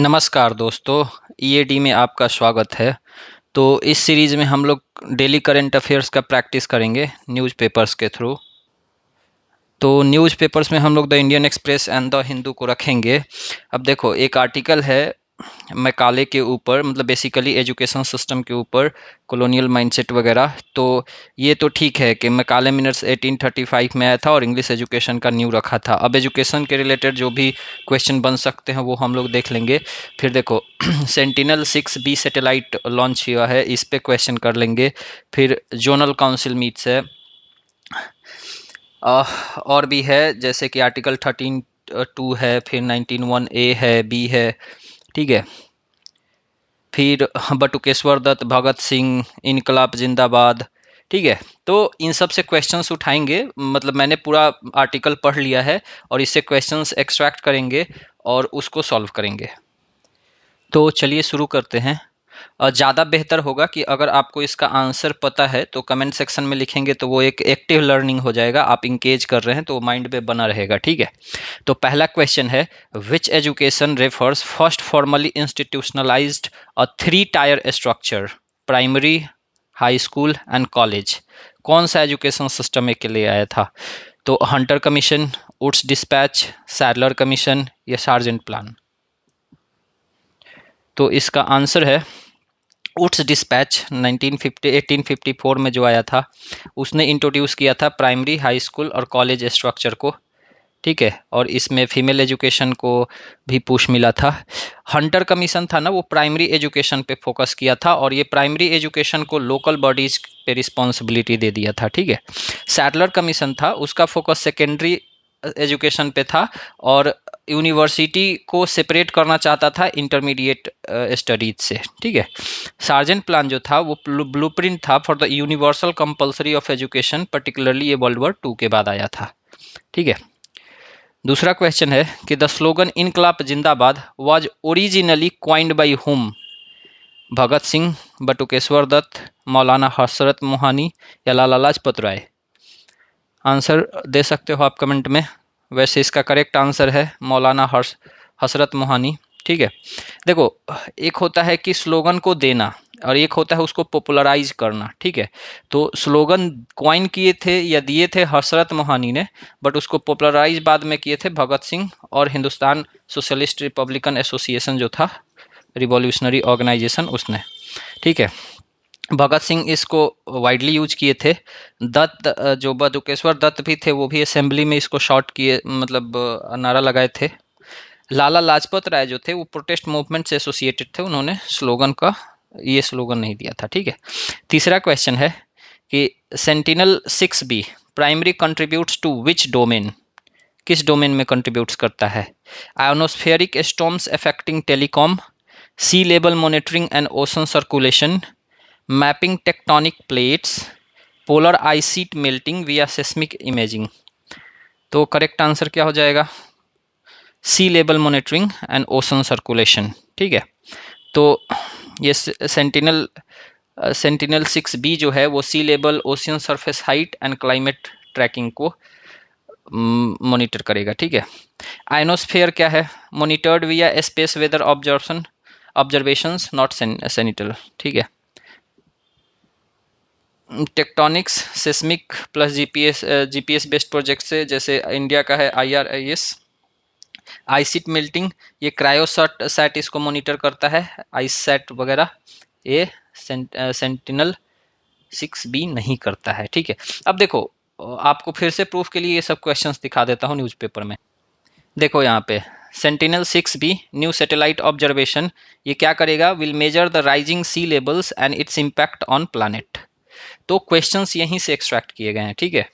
नमस्कार दोस्तों, ईएडी में आपका स्वागत है। तो इस सीरीज में हम लोग डेली करंट अफेयर्स का प्रैक्टिस करेंगे न्यूज़पेपर्स के थ्रू। तो न्यूज़पेपर्स में हम लोग the Indian express and the Hindu को रखेंगे। अब देखो, एक आर्टिकल है मैकाले के ऊपर, मतलब बेसिकली एजुकेशन सिस्टम के ऊपर, कॉलोनियल माइंडसेट वगैरह। तो ये तो ठीक है कि मैकाले मिनट्स 1835 में आया था और इंग्लिश एजुकेशन का न्यू रखा था। अब एजुकेशन के रिलेटेड जो भी क्वेश्चन बन सकते हैं वो हम लोग देख लेंगे। फिर देखो सेंटिनल 6B सैटेलाइट लॉन्च हुआ है, इस पे क्वेश्चन कर लेंगे। फिर जोनल काउंसिल मीट्स है। और भी है, जैसे कि आर्टिकल 13(2) है, फिर 19(1)(a) है, बी है, ठीक है। फिर बटुकेश्वर दत्त, भगत सिंह, इनकलाब जिंदाबाद, ठीक है। तो इन सब से क्वेश्चंस उठाएंगे, मतलब मैंने पूरा आर्टिकल पढ़ लिया है और इससे क्वेश्चंस एक्सट्रैक्ट करेंगे और उसको सॉल्व करेंगे। तो चलिए शुरू करते हैं। ज़्यादा बेहतर होगा कि अगर आपको इसका आंसर पता है तो कमेंट सेक्शन में लिखेंगे, तो वो एक एक्टिव लर्निंग हो जाएगा। आप इंगेज कर रहे हैं तो माइंड में बना रहेगा, ठीक है। तो पहला क्वेश्चन है, which education refers first formally institutionalised a 3 tier structure, primary, high school and college. कौन सा एजुकेशन सिस्टम के लिए आया था? तो Hunter commission, Wood's despatch, Sadler commission या सार्जेंट प्लान। तो इसका आंसर है वुड्स डिस्पैच। 1854 में जो आया था, उसने इंट्रोड्यूस किया था प्राइमरी, हाई स्कूल और कॉलेज स्ट्रक्चर को, ठीक है। और इसमें फीमेल एजुकेशन को भी पुश मिला था। हंटर कमीशन था ना, वो प्राइमरी एजुकेशन पे फोकस किया था और ये प्राइमरी एजुकेशन को लोकल बॉडीज पे रिस्पॉन्सिबिलिटी दे दिया था, ठीक है। सैडलर कमीशन था, उसका फोकस सेकेंडरी एजुकेशन पे था और यूनिवर्सिटी को सेपरेट करना चाहता था इंटरमीडिएट स्टडीज से, ठीक है। सार्जेंट प्लान जो था वो ब्लूप्रिंट था for the universal compulsory of education, particularly ये वर्ल्ड वॉर 2 के बाद आया था, ठीक है। दूसरा क्वेश्चन है कि द स्लोगन इनकलाब जिंदाबाद was originally coined by whom, Bhagat Singh, Batukeshwar Dutt, मौलाना हसरत मोहानी या लाला लाजपत राय। आंसर दे सकते हो आप कमेंट में। वैसे इसका करेक्ट आंसर है मौलाना हसरत मोहानी, ठीक है। देखो, एक होता है कि स्लोगन को देना और एक होता है उसको पॉपुलराइज करना, ठीक है। तो स्लोगन क्वाइन किए थे या दिए थे हसरत मोहानी ने, बट उसको पॉपुलराइज बाद में किए थे भगत सिंह और हिंदुस्तान सोशलिस्ट रिपब्लिकन एसोसिएशन जो था, रिवॉल्यूशनरी ऑर्गेनाइजेशन, उसने, ठीक है। भगत सिंह इसको वाइडली यूज किए थे। दत्त, जो बटुकेश्वर दत्त भी थे, वो भी असेंबली में इसको शॉर्ट किए, मतलब नारा लगाए थे। लाला लाजपत राय जो थे वो प्रोटेस्ट मूवमेंट से एसोसिएटेड थे, उन्होंने स्लोगन का ये स्लोगन नहीं दिया था, ठीक है। तीसरा क्वेश्चन है कि Sentinel 6B primary contributes to which domain, किस डोमेन में कंट्रीब्यूट्स करता है? Ionospheric storms affecting telecom, sea level monitoring and ocean circulation, mapping tectonic plates, polar ice sheet melting via seismic imaging. तो करेक्ट आंसर क्या हो जाएगा? Sea level monitoring and ocean circulation, ठीक है। तो ये सेंटिनल 6B जो है वो sea level, ocean surface height and climate tracking को मॉनिटर करेगा, ठीक है। आयनोस्फेयर क्या है? मॉनिटर्ड विया स्पेस वेदर ऑब्जर्वेशंस, नॉट सेनिटल, ठीक है। Tectonics, seismic plus GPS based project से, जैसे इंडिया का है IRIS। आइसिट मेल्टिंग, ये क्रायोसट सैट इसको मॉनिटर करता है, आइस सैट वगैरह। ये सेंटिनल 6B नहीं करता है, ठीक है। अब देखो, आपको फिर से प्रूफ के लिए ये सब क्वेश्चंस दिखा देता हूँ न्यूज़पेपर में। देखो यहाँ पे, sentinel 6B new satellite observation, ये क्या करेगा? Will measure the rising sea levels and its impact on planet. तो क्वेश्चंस यहीं से एक्सट्रैक्ट किए गए हैं, ठीक है।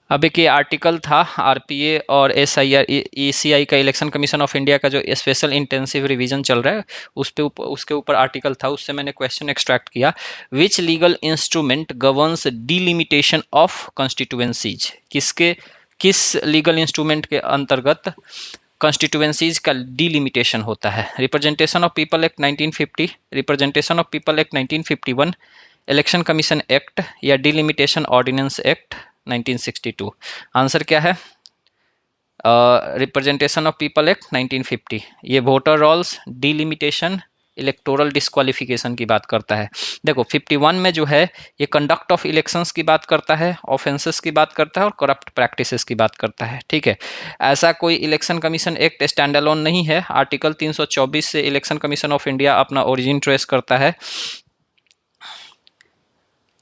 अब एक ये आर्टिकल था आरपीए और SIR ECI का, इलेक्शन कमीशन ऑफ इंडिया का जो स्पेशल इंटेंसिव रिवीजन चल रहा है, उसके ऊपर आर्टिकल था, उससे मैंने क्वेश्चन एक्सट्रैक्ट किया। Which legal instrument governs delimitation of constituencies, किस लीगल इंस्ट्रूमेंट के अंतर्गत कॉन्स्टिट्यूएंसीज का डिलिमिटेशन होता है? Representation of people act 1950, representation of people act 1951, election commission act या डिलिमिटेशन ऑर्डिनेंस एक्ट 1962। आंसर क्या है? रिप्रेजेंटेशन ऑफ पीपल एक्ट 1950, ये voter rolls, delimitation, electoral disqualification की बात करता है। देखो 51 में जो है ये कंडक्ट ऑफ इलेक्शंस की बात करता है, ऑफेंसेस की बात करता है और करप्ट प्रैक्टिसेस की बात करता है। ठीक है, ऐसा कोई election commission act stand alone नहीं है। आर्टिकल 324 से इलेक्शन कमीशन ऑफ इंडिया अपना ओरिजिन ट्रेस करता है।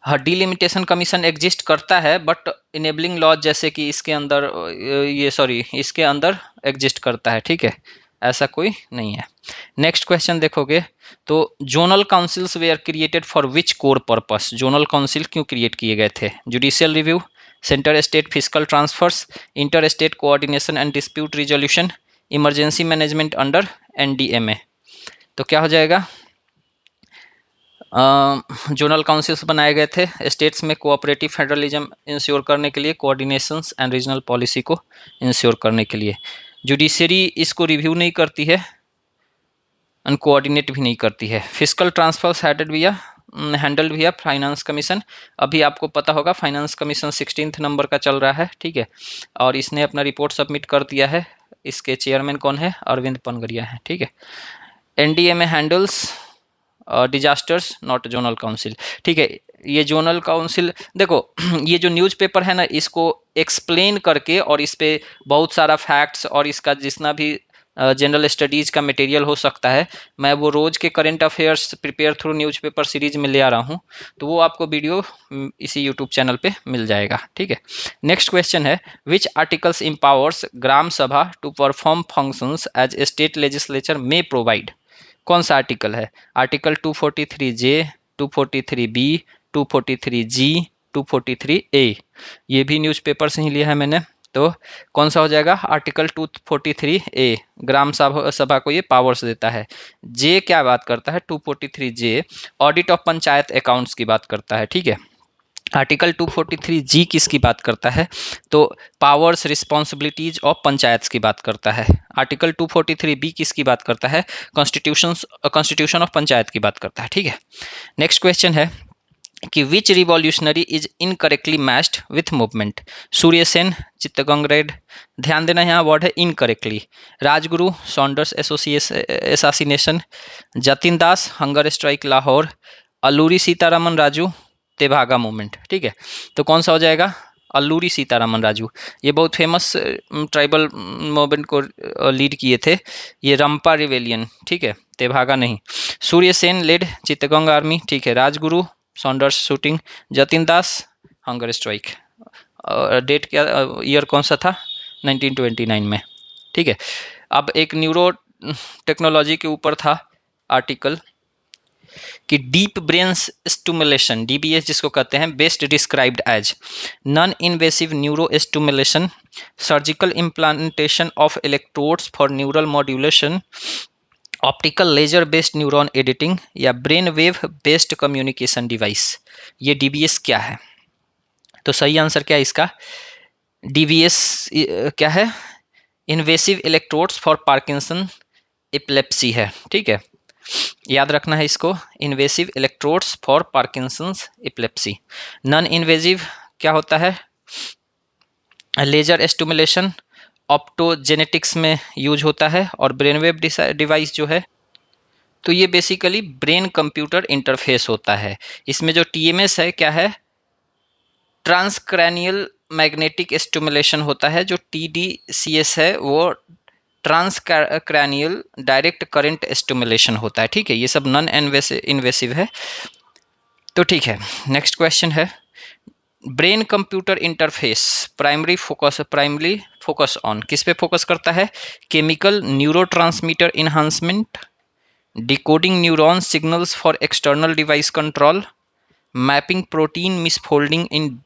हाँ, डिलिमिटेशन कमीशन एग्जिस्ट करता है बट इनेबलिंग लॉज जैसे कि इसके अंदर इसके अंदर एग्जिस्ट करता है। ठीक है, ऐसा कोई नहीं है। नेक्स्ट क्वेश्चन देखोगे तो zonal councils were created for which core purpose, zonal council क्यों क्रिएट किए गए थे? Judicial review, centre state fiscal transfers, inter state coordination and dispute resolution, emergency management under NDMA. तो क्या हो जाएगा? जोनल काउंसिल्स बनाए गए थे स्टेट्स में कोऑपरेटिव फेडरलिज्म इंश्योर करने के लिए, कोऑर्डिनेशंस एंड रीजनल पॉलिसी को इंश्योर करने के लिए। जुडिशरी इसको रिव्यू नहीं करती है एंड कोऑर्डिनेट भी नहीं करती है। फिजिकल ट्रांसफर्स हैंडल्ड भैया फाइनेंस कमीशन। अभी आपको पता होगा फाइनेंस कमीशन 16th नंबर का चल रहा है। ठीक है, और इसने अपना रिपोर्ट सबमिट कर दिया है। इसके चेयरमैन कौन है? अरविंद पनगरिया है। ठीक है, NDMA handles disasters, not zonal council. ठीक है, ये जोनल काउंसिल देखो ये जो न्यूज़पेपर है ना, इसको एक्सप्लेन करके और इस पे बहुत सारा फैक्ट्स और इसका जितना भी जनरल स्टडीज़ का मटेरियल हो सकता है, मैं वो रोज़ के current affairs prepare through newspaper series में ले आ रहा हूँ, तो वो आपको वीडियो इसी यूट्यूब चैनल पे मिल जाएगा। ठीक है, नेक्स्ट क्वेश्चन है विच articles empowers gram sabha to perform functions as state legislature में प्रोवाइड। कौन सा आर्टिकल है? Article 243J, 243B, 243G, 243A। ये भी न्यूज़पेपर से ही लिया है मैंने। तो कौन सा हो जाएगा? आर्टिकल 243A, ग्राम सभा को ये पावर्स देता है। जे क्या बात करता है? 243J audit of panchayat accounts की बात करता है। ठीक है, आर्टिकल 243G किसकी बात करता है? तो पावर्स रिस्पॉन्सिबिलिटीज ऑफ पंचायत की बात करता है। आर्टिकल 243B किसकी बात करता है? कॉन्स्टिट्यूशन ऑफ पंचायत की बात करता है। ठीक है, नेक्स्ट क्वेश्चन है कि which revolutionary is incorrectly matched with movement. Surya Sen, Chittagong raid. ध्यान देना यहाँ वर्ड है incorrectly. Rajguru, Saunders association, Jatin Das, hunger strike Lahore, Alluri Sitaraman Raju, Tebhaga movement. ठीक है, तो कौन सा हो जाएगा? अल्लूरी सीतारामन राजू। ये बहुत फेमस ट्राइबल मूवमेंट को लीड किए थे, ये रंपा रिवेलियन। ठीक है, तेभागा नहीं। Surya Sen lead चित्तगंग army. ठीक है, Rajguru, Saunders shooting, Jatin Das, hunger strike. Date क्या, ईयर कौन सा था? 1929 में। ठीक है, अब एक न्यूरो टेक्नोलॉजी के ऊपर था आर्टिकल कि डीप ब्रेन स्टिमुलेशन, डीबीएस जिसको कहते हैं, best described as non invasive neuro stimulation, surgical implantation of electrodes for neural modulation, optical laser based neuron editing या brain wave based communication device. ये DBS क्या है? तो सही आंसर क्या है इसका? डीबीएस क्या है? Invasive electrodes for Parkinson epilepsy है। ठीक है, याद रखना है इसको, invasive electrodes for Parkinson's epilepsy. Non invasive क्या होता है? लेजर स्टिमुलेशन ऑप्टोजेनेटिक्स में यूज होता है। और ब्रेनवेव डिवाइस जो है, तो ये बेसिकली ब्रेन कंप्यूटर इंटरफेस होता है। इसमें जो टीएमएस है क्या है? ट्रांसक्रैनियल मैग्नेटिक स्टिमुलेशन होता है। जो टीडीसीएस है वो ट्रांसक्रैनियल डायरेक्ट करंट स्टिमुलेशन होता है। ठीक है, ये सब नॉन इन्वेसिव है। तो ठीक है, नेक्स्ट क्वेश्चन है brain computer interface primary focus on, किस पे फोकस करता है? Chemical neurotransmitter enhancement, decoding neuron signals for external device control, mapping protein misfolding in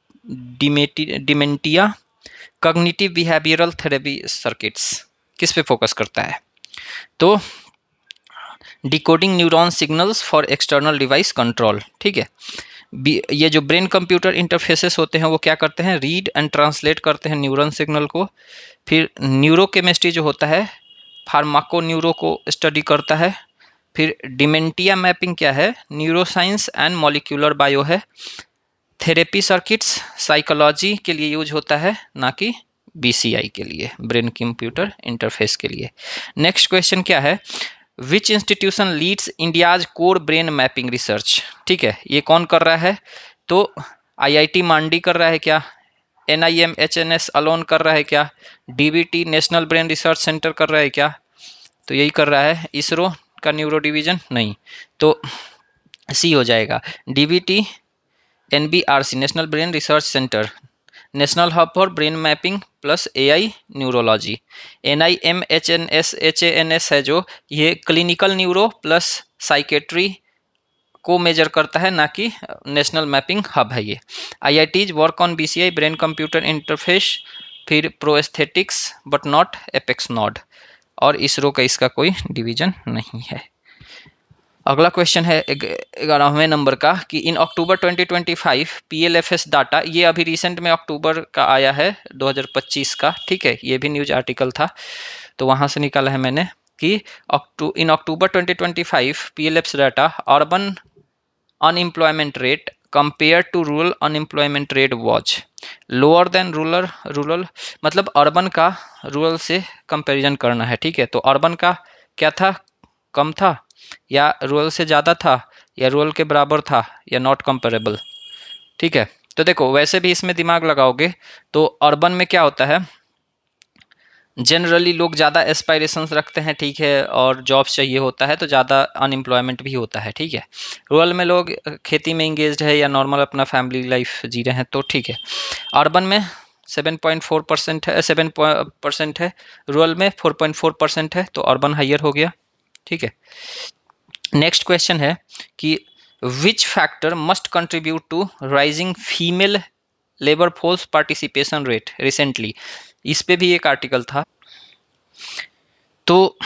dementia, cognitive behavioural therapy circuits. किस पे फोकस करता है? तो decoding neuron signals for external device control. ठीक है, ये जो ब्रेन कंप्यूटर इंटरफेसेस होते हैं वो क्या करते हैं? रीड एंड ट्रांसलेट करते हैं न्यूरॉन सिग्नल को। फिर न्यूरोकेमिस्ट्री जो होता है फार्माको न्यूरो को स्टडी करता है। फिर डिमेंटिया मैपिंग क्या है? न्यूरोसाइंस एंड मॉलिक्यूलर बायो है। थेरेपी सर्किट्स साइकोलॉजी के लिए यूज होता है, ना कि BCI के लिए, ब्रेन कंप्यूटर इंटरफेस के लिए। नेक्स्ट क्वेश्चन क्या है, which institution leads India's core brain mapping research. ठीक है, ये कौन कर रहा है, तो IIT मांडी कर रहा है क्या, NIMHNS अलोन कर रहा है क्या, DBT national brain research centre कर रहा है क्या, तो यही कर रहा है। इसरो का न्यूरो डिवीजन नहीं, तो सी हो जाएगा, DBT NBRC national brain research centre, national hub for brain mapping plus AI neurology. NIMHNS है जो, ये क्लिनिकल न्यूरो प्लस साइकेट्री को मेजर करता है, ना कि नेशनल मैपिंग हब है ये। IITs work on BCI brain computer interface, फिर प्रोएस्थेटिक्स बट नॉट एपेक्स नॉड, और इसरो का इसका कोई डिवीजन नहीं है। अगला क्वेश्चन है 11वें नंबर का कि इन अक्टूबर 2025 PLFS डाटा, ये अभी रिसेंट में अक्टूबर का आया है 2025 का, ठीक है, ये भी न्यूज आर्टिकल था तो वहाँ से निकाला है मैंने कि in October 2025 PLFS data urban unemployment rate compare to rural unemployment rate was lower than rural, मतलब अर्बन का रूरल से कंपैरिजन करना है, ठीक है, तो अर्बन का क्या था, कम था, या रूरल से ज़्यादा था, या रूरल के बराबर था, या नॉट कंपेरेबल। ठीक है, तो देखो वैसे भी इसमें दिमाग लगाओगे तो अर्बन में क्या होता है, जनरली लोग ज़्यादा एस्पायरेशंस रखते हैं, ठीक है, और जॉब्स चाहिए होता है तो ज़्यादा अनएम्प्लॉयमेंट भी होता है, ठीक है। रूरल में लोग खेती में इंगेज्ड है या नॉर्मल अपना फैमिली लाइफ जी रहे हैं तो ठीक है। अर्बन में 7.4% है, 7% है, रूरल में 4.4% है, तो अर्बन हाइयर हो गया, ठीक है। नेक्स्ट क्वेश्चन है कि which factor must contribute to rising female labour force participation rate recently, इस पे भी एक आर्टिकल था। तो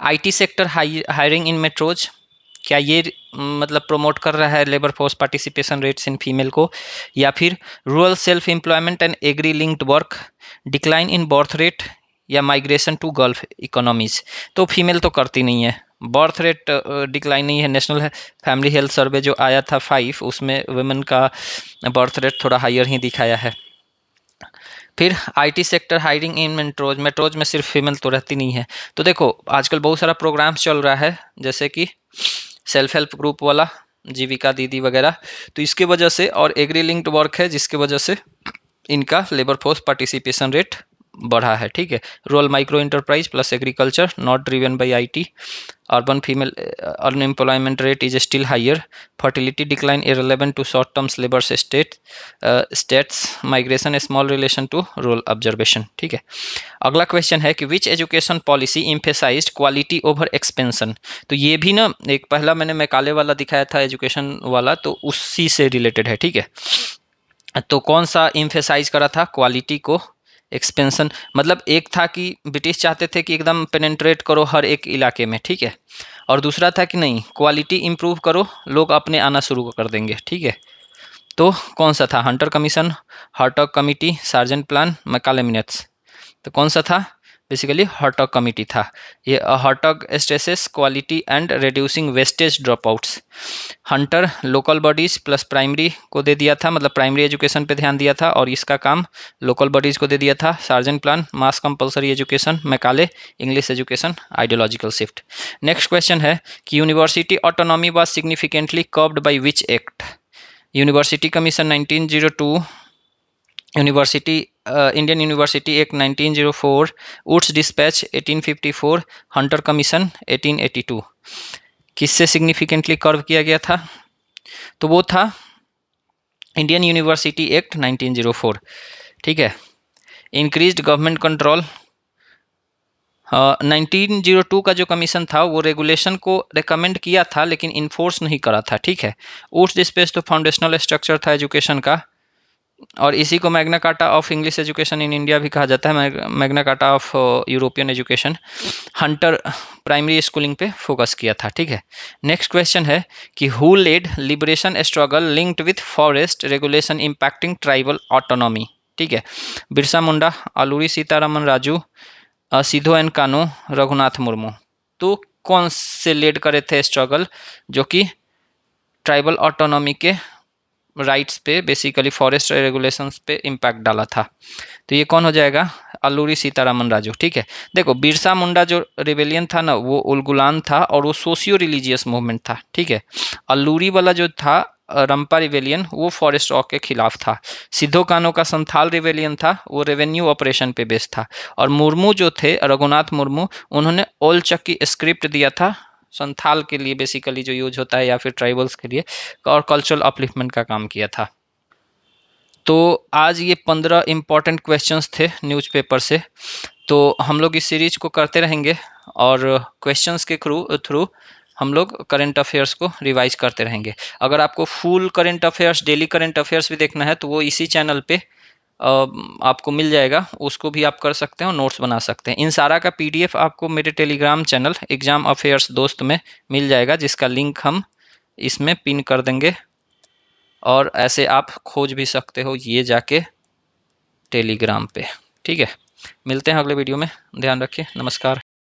IT sector hiring in metros, क्या ये मतलब प्रमोट कर रहा है labour force participation rates in female को, या फिर rural self employment and agri linked work, decline in birth rate, या माइग्रेशन टू गल्फ इकोनॉमीज। तो फीमेल तो करती नहीं है, बर्थ रेट डिक्लाइन नहीं है, नेशनल फैमिली हेल्थ सर्वे जो आया था 5 उसमें वुमेन का बर्थ रेट थोड़ा हायर ही दिखाया है। फिर IT sector hiring in metros में सिर्फ फीमेल तो रहती नहीं है। तो देखो आजकल बहुत सारा प्रोग्राम्स चल रहा है जैसे कि सेल्फ हेल्प ग्रुप वाला, जीविका दीदी वगैरह, तो इसके वजह से, और एग्री लिंक्ड वर्क है जिसके वजह से इनका लेबर फोर्स पार्टिसिपेशन रेट बढ़ा है, ठीक है। Rural micro enterprise plus agriculture not driven by IT, urban female unemployment rate is still higher, fertility decline irrelevant to short terms labour states, migration small relation to rural observation, ठीक है। अगला question है कि which education policy emphasised quality over expansion. तो ये भी ना, एक पहला मैंने मैकाले वाला दिखाया था एजुकेशन वाला, तो उसी से रिलेटेड है, ठीक है। तो कौन सा इम्फेसाइज करा था, क्वालिटी को, एक्सपेंशन, मतलब एक था कि ब्रिटिश चाहते थे कि एकदम पेनेट्रेट करो हर एक इलाके में, ठीक है, और दूसरा था कि नहीं क्वालिटी इंप्रूव करो, लोग अपने आना शुरू कर देंगे, ठीक है। तो कौन सा था, Hunter commission, Hartog committee, Sargent plan, Macaulay minutes, तो कौन सा था, बेसिकली हर्टॉग कमिटी था। ये Hartog stresses quality and reducing wastage drop outs, Hunter local bodies plus primary को दे दिया था, मतलब प्राइमरी एजुकेशन पे ध्यान दिया था और इसका काम लोकल बॉडीज को दे दिया था। Sargent plan mass compulsory education, Macaulay English education, ideological shift. Next question है कि university autonomy was significantly curbed by which act. University commission 1902, university Indian university act 1904, Wood's despatch 1854, Hunter commission 1882। किससे significantly curve किया गया था, तो वो था Indian university act 1904, ठीक है। इंक्रीज्ड गवर्नमेंट कंट्रोल, 1902 का जो कमीशन था वो रेगुलेशन को रिकमेंड किया था लेकिन इन्फोर्स नहीं करा था, ठीक है। वुड्स डिस्पैच तो फाउंडेशनल स्ट्रक्चर था एजुकेशन का, और इसी को Magna Carta of English education in India भी कहा जाता है, Magna Carta of European education. Hunter primary schooling पे फोकस किया था, ठीक है। नेक्स्ट क्वेश्चन है कि who led liberation struggle linked with forest regulation impacting tribal autonomy, ठीक है। बिरसा मुंडा, अलूरी सीतारामन राजू, सिधो एंड कानू, रघुनाथ मुर्मू। तो कौन से लेड करे थे स्ट्रगल जो कि ट्राइबल ऑटोनॉमी के राइट्स पे, बेसिकली फॉरेस्ट रेगुलेशंस पे इम्पैक्ट डाला था। तो ये कौन हो जाएगा? अल्लूरी सीतारामन राजू। ठीक है, देखो बिरसा मुंडा जो रिवेलियन था ना, वो उलगुलान था और वो सोशियो रिलीजियस मूवमेंट था। ठीक है, अल्लूरी वाला जो था रंपा रिवेलियन, वो फॉरेस्ट रॉक के खिलाफ था। सिद्धो कानो का संथाल रिवेलियन था, वो रेवेन्यू ऑपरेशन पे बेस्ड था। और मुर्मू जो थे, रघुनाथ मुर्मू, उन्होंने ओलचक की स्क्रिप्ट दिया था संथाल के लिए, बेसिकली जो यूज होता है, या फिर ट्राइबल्स के लिए, और कल्चरल अपलिफ्टमेंट का काम किया था। तो आज ये 15 इम्पॉर्टेंट क्वेश्चंस थे न्यूज़पेपर से। तो हम लोग इस सीरीज को करते रहेंगे और क्वेश्चंस के थ्रू हम लोग करंट अफेयर्स को रिवाइज करते रहेंगे। अगर आपको full current affairs, daily current affairs भी देखना है, तो वो इसी चैनल पे आपको मिल जाएगा, उसको भी आप कर सकते हैं और नोट्स बना सकते हैं। इन सारा का पीडीएफ आपको मेरे टेलीग्राम चैनल एग्जाम अफेयर्स दोस्त में मिल जाएगा, जिसका लिंक हम इसमें पिन कर देंगे, और ऐसे आप खोज भी सकते हो ये जाके टेलीग्राम पे। ठीक है, मिलते हैं अगले वीडियो में, ध्यान रखिए, नमस्कार।